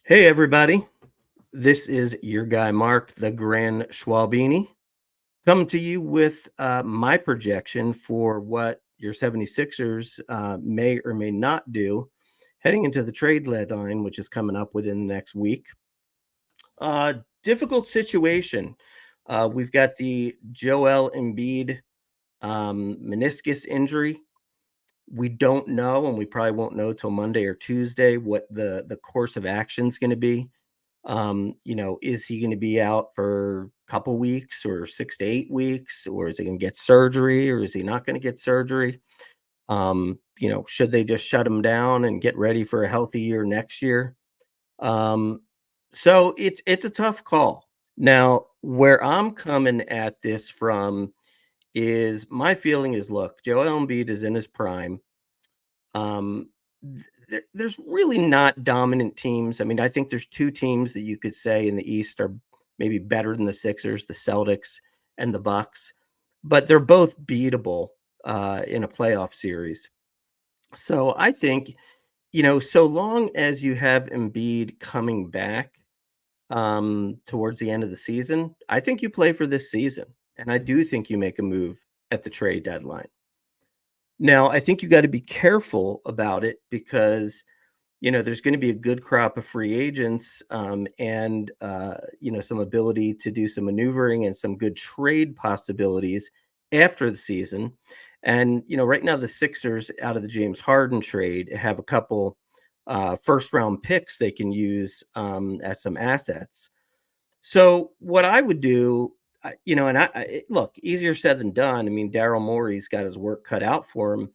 Hey, everybody. This is your guy, Mark, the Grand Schwalbini, coming to you with my projection for what your 76ers may or may not do heading into the trade deadline, which is coming up within the next week. Uh, Difficult situation. We've got the Joel Embiid meniscus injury. We don't know, and we probably won't know till Monday or Tuesday what the course of action is going to be. Is he going to be out for a couple weeks or 6 to 8 weeks, or is he going to get surgery, or is he not going to get surgery? Should they just shut him down and get ready for a healthy year next year? Um, so it's a tough call. Now, where I'm coming at this from is my feeling is, look, Joel Embiid is in his prime. um, there's really not dominant teams. I mean, I think there's two teams that you could say in the East are maybe better than the Sixers, the Celtics and the Bucks, but they're both beatable in a playoff series. So I think, so long as you have Embiid coming back towards the end of the season, I think you play for this season. And I do think you make a move at the trade deadline. Now, I think you got to be careful about it because there's going to be a good crop of free agents, and some ability to do some maneuvering and some good trade possibilities after the season. And right now the Sixers, out of the James Harden trade, have a couple first round picks they can use as some assets. So what I would do, look, easier said than done. I mean, Daryl Morey's got his work cut out for him,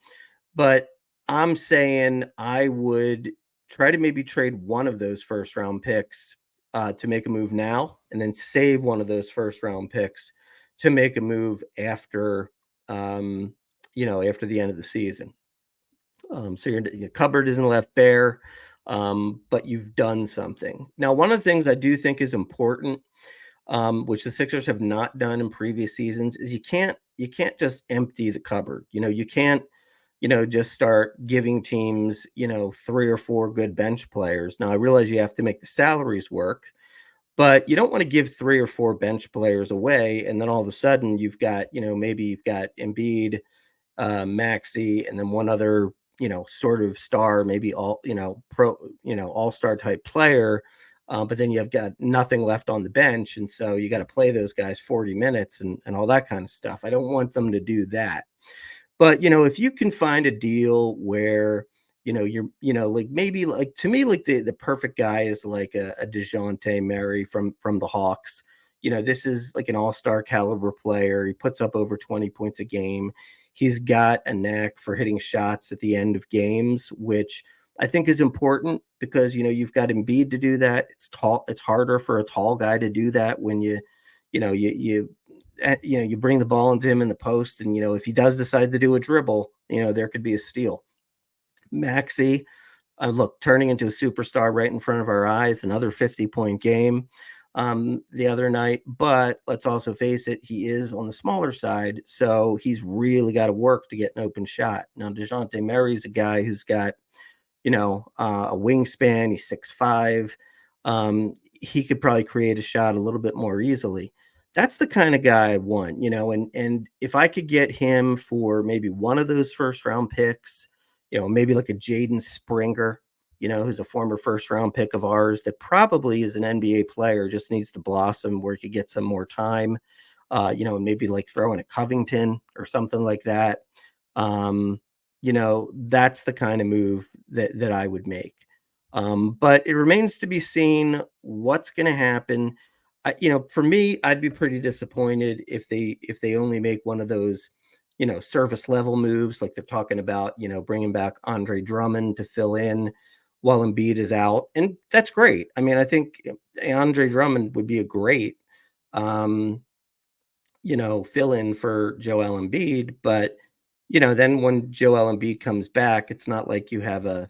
but I'm saying I would try to maybe trade one of those first round picks to make a move now, and then save one of those first round picks to make a move after, after the end of the season. So your cupboard isn't left bare, but you've done something. Now, one of the things I do think is important, which the Sixers have not done in previous seasons, is you can't just empty the cupboard. You can't just start giving teams, three or four good bench players. Now, I realize you have to make the salaries work, but you don't want to give three or four bench players away. And then all of a sudden you've got, maybe you've got Embiid, Maxi, and then one other, sort of star, maybe all, all-star type player. But then you've got nothing left on the bench. And so you got to play those guys 40 minutes and all that kind of stuff. I don't want them to do that. But, if you can find a deal where, like maybe like to me, like the perfect guy is like a DeJounte Murray from the Hawks. This is like an all-star caliber player. He puts up over 20 points a game. He's got a knack for hitting shots at the end of games, which I think is important because you've got Embiid to do that. It's tall, it's harder for a tall guy to do that when you bring the ball into him in the post, and if he does decide to do a dribble, there could be a steal. Maxi, look, turning into a superstar right in front of our eyes, another 50-point game the other night. But let's also face it, he is on the smaller side, so he's really got to work to get an open shot. Now, DeJounte Murray's a guy who's got, a wingspan. He's 6'5". He could probably create a shot a little bit more easily. That's the kind of guy I want, and if I could get him for maybe one of those first round picks, maybe like a Jaden Springer, who's a former first round pick of ours that probably is an NBA player, just needs to blossom where he could get some more time. Maybe like throw in a Covington or something like that. That's the kind of move that I would make. But it remains to be seen what's going to happen. For me, I'd be pretty disappointed if they only make one of those, service level moves like they're talking about, bringing back Andre Drummond to fill in while Embiid is out, and that's great. I mean, I think Andre Drummond would be a great, um, fill in for Joel Embiid. But then when Joel Embiid comes back, it's not like you have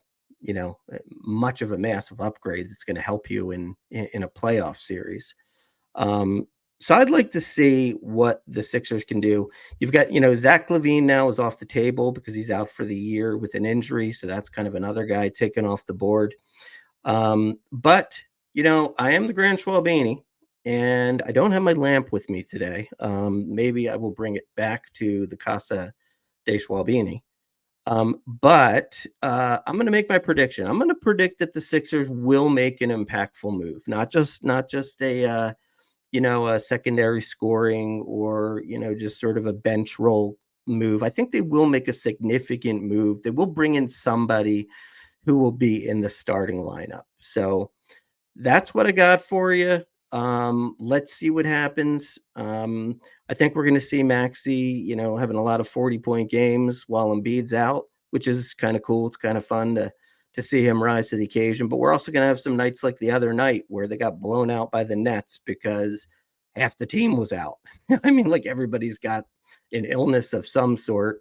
much of a massive upgrade that's going to help you in a playoff series. Um, so I'd like to see what the Sixers can do. You've got, Zach Levine now is off the table because he's out for the year with an injury. So that's kind of another guy taken off the board. But I am the Grand Schwalbini, and I don't have my lamp with me today. Maybe I will bring it back to the Casa de Schwalbini. But I'm going to make my prediction. I'm going to predict that the Sixers will make an impactful move, not just a secondary scoring or just sort of a bench role move. I think they will make a significant move. They will bring in somebody who will be in the starting lineup. So that's what I got for you. Let's see what happens. I think we're going to see Maxi, having a lot of 40-point games while Embiid's out, which is kind of cool. It's kind of fun to see him rise to the occasion. But we're also going to have some nights like the other night where they got blown out by the Nets because half the team was out. I mean, like everybody's got an illness of some sort.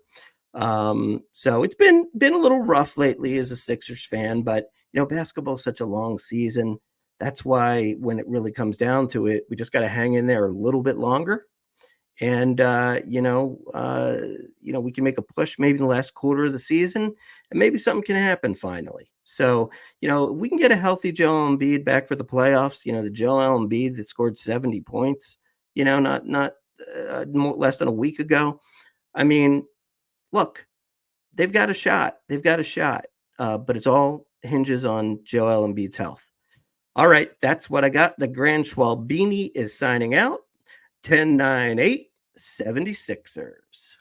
So it's been a little rough lately as a Sixers fan, but basketball's such a long season. That's why when it really comes down to it, we just got to hang in there a little bit longer. And we can make a push maybe in the last quarter of the season, and maybe something can happen finally. So, we can get a healthy Joel Embiid back for the playoffs. The Joel Embiid that scored 70 points, not less than a week ago. I mean, look, they've got a shot. They've got a shot. But it's all hinges on Joel Embiid's health. All right, that's what I got. The Grand Schwalbini is signing out. 10-9-8 76ers.